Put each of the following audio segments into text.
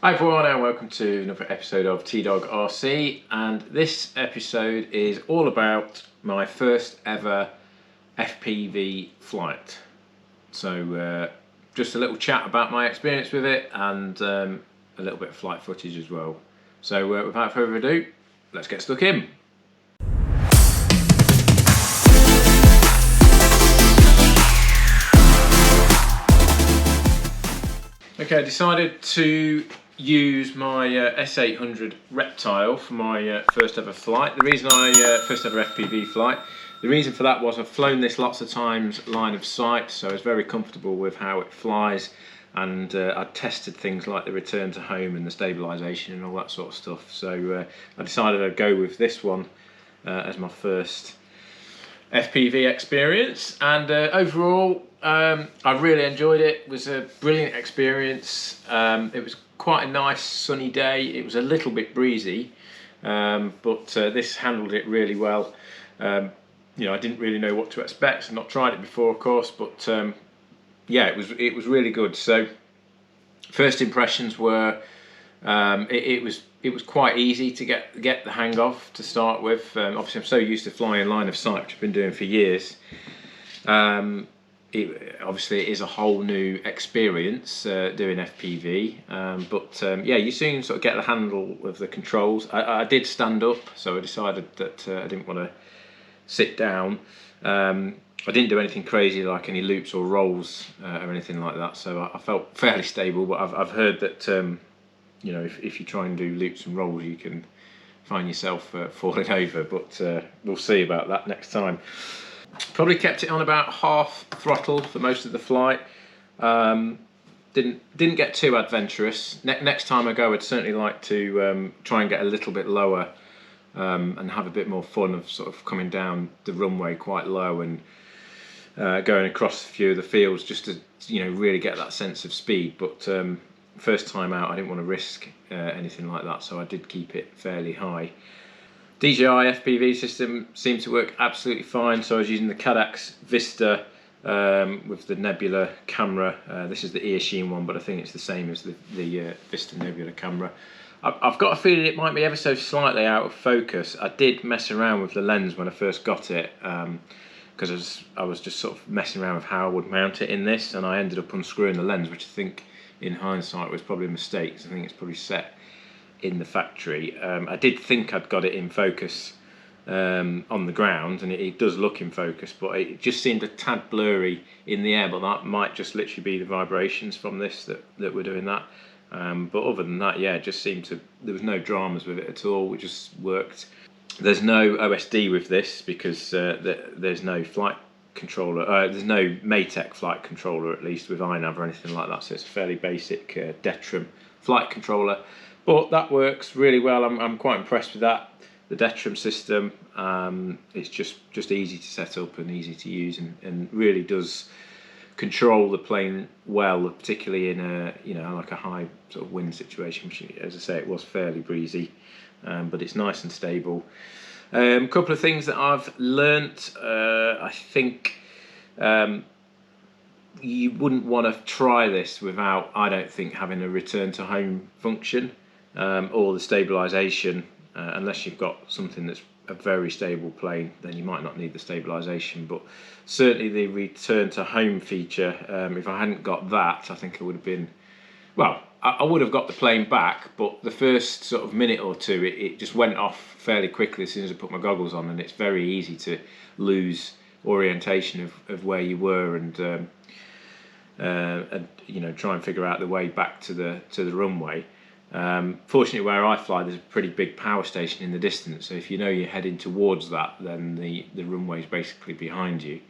Hi everyone and welcome to another episode of T-Dog RC, and this episode is all about my first ever FPV flight. So just a little chat about my experience with it and a little bit of flight footage as well. So without further ado, let's get stuck in. Okay, I decided to use my S800 Reptile for my first ever flight. The reason first ever FPV flight, the reason for that was I've flown this lots of times line of sight, so I was very comfortable with how it flies, and I'd tested things like the return to home and the stabilisation and all that sort of stuff. So I decided I'd go with this one as my first FPV experience, and overall I really enjoyed it. It was a brilliant experience. It was quite a nice sunny day. It was a little bit breezy, but this handled it really well. You know, I didn't really know what to expect. I've not tried it before, of course, but yeah, it was really good. So first impressions were it was quite easy to get the hang of to start with. Obviously, I'm so used to flying line of sight, which I've been doing for years. Obviously it is a whole new experience doing FPV, but yeah, you soon sort of get the handle of the controls. I did stand up, so I decided that I didn't want to sit down. I didn't do anything crazy like any loops or rolls or anything like that, so I felt fairly stable. But I've heard that you know, if you try and do loops and rolls, you can find yourself falling over, but we'll see about that next time. Probably kept it on about half throttle for most of the flight. Didn't get too adventurous. Next time I go, I'd certainly like to try and get a little bit lower and have a bit more fun of sort of coming down the runway quite low and going across a few of the fields, just to, you know, really get that sense of speed. But first time out, I didn't want to risk anything like that, so I did keep it fairly high. DJI FPV system seemed to work absolutely fine, so I was using the Cadax Vista with the Nebula camera. This is the Eachine one, but I think it's the same as the Vista Nebula camera. I've got a feeling it might be ever so slightly out of focus. I did mess around with the lens when I first got it, because I was just sort of messing around with how I would mount it in this, and I ended up unscrewing the lens, which I think in hindsight was probably a mistake, because I think it's probably set in the factory. I did think I'd got it in focus on the ground, and it does look in focus, but it just seemed a tad blurry in the air. But that might just literally be the vibrations from this that were doing that. But other than that, yeah, it just seemed to, there was no dramas with it at all. It just worked. There's no OSD with this because there's no flight controller. There's no Maytech flight controller, at least with iNav or anything like that. So it's a fairly basic Detrum flight controller. But that works really well. I'm quite impressed with that. The Detrum system, it's just easy to set up and easy to use, and really does control the plane well, particularly in a, you know, like a high sort of wind situation, which, as I say, it was fairly breezy, but it's nice and stable. A couple of things that I've learnt. I think you wouldn't want to try this without, I don't think, having a return to home function. Or the stabilisation, unless you've got something that's a very stable plane, then you might not need the stabilisation. But certainly the return to home feature, if I hadn't got that, I think I would have been, well, I would have got the plane back, but the first sort of minute or two, it just went off fairly quickly as soon as I put my goggles on, and it's very easy to lose orientation of where you were, and you know, try and figure out the way back to the runway. Fortunately, where I fly, there's a pretty big power station in the distance, so if you know you're heading towards that, then the runway is basically behind you,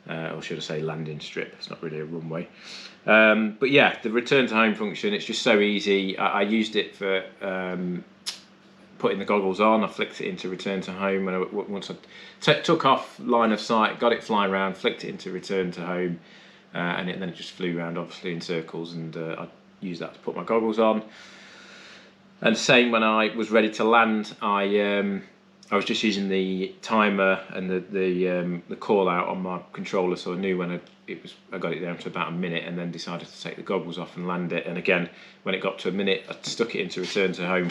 or should I say landing strip. It's not really a runway, but yeah, the return to home function, it's just so easy. I used it for putting the goggles on. I flicked it into return to home, and once I took off line of sight, got it flying around, flicked it into return to home, and then it just flew around obviously in circles, and I used that to put my goggles on. And same when I was ready to land, I I was just using the timer and the call out on my controller, so I knew when I got it down to about a minute, and then decided to take the goggles off and land it. And again, when it got to a minute, I stuck it into return to home,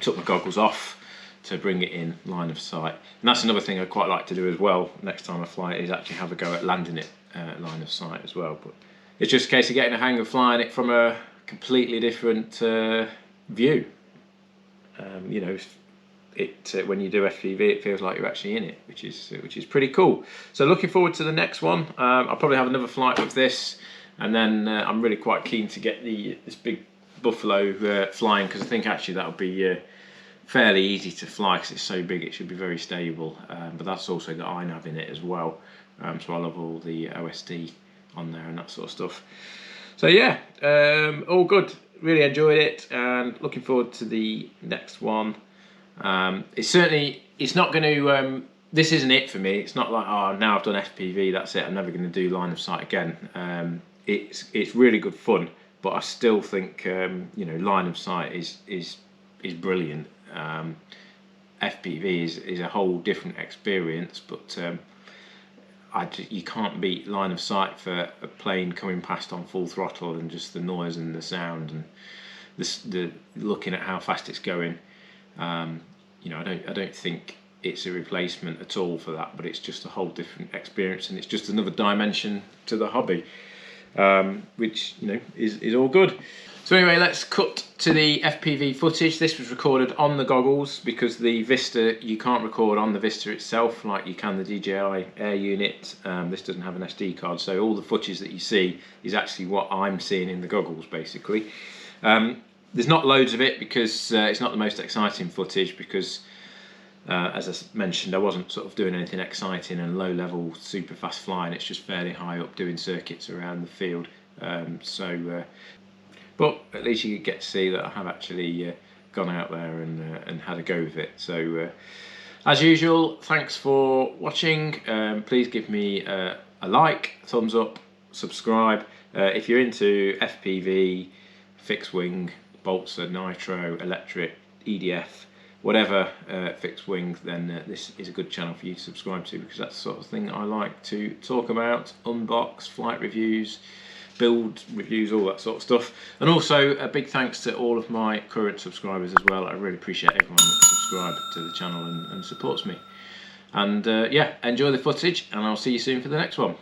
took my goggles off to bring it in line of sight. And that's another thing I quite like to do as well next time I fly it, is actually have a go at landing it line of sight as well. But it's just a case of getting a hang of flying it from a completely different view. You know, when you do FPV, it feels like you're actually in it, which is pretty cool. So looking forward to the next one. I'll probably have another flight with this, and then I'm really quite keen to get this big Buffalo flying, because I think actually that'll be fairly easy to fly because it's so big. It should be very stable, but that's also got iNav in it as well, so I'll have all the OSD on there and that sort of stuff. So yeah, all good. Really enjoyed it, and looking forward to the next one. It's not going to, this isn't it for me. It's not like, oh, now I've done FPV, that's it, I'm never going to do line of sight again. It's really good fun, but I still think you know, line of sight is brilliant. FPV is a whole different experience, but you can't beat line of sight for a plane coming past on full throttle, and just the noise and the sound and the looking at how fast it's going. You know, I don't think it's a replacement at all for that, but it's just a whole different experience, and it's just another dimension to the hobby, which, you know, is all good. So anyway, let's cut to the FPV footage. This was recorded on the goggles, because the Vista, you can't record on the Vista itself like you can the DJI Air unit. This doesn't have an SD card, so all the footage that you see is actually what I'm seeing in the goggles, basically. There's not loads of it, because it's not the most exciting footage, because as I mentioned, I wasn't sort of doing anything exciting and low level super fast flying. It's just fairly high up doing circuits around the field. But at least you get to see that I have actually gone out there and had a go with it. So as usual, thanks for watching. Please give me a like, a thumbs up, subscribe. If you're into FPV, fixed wing, balsa, nitro, electric, EDF, whatever fixed wing, then this is a good channel for you to subscribe to, because that's the sort of thing I like to talk about, unbox, flight reviews, build reviews, all that sort of stuff. And also a big thanks to all of my current subscribers as well. I really appreciate everyone that subscribes to the channel and supports me. And yeah, enjoy the footage, and I'll see you soon for the next one.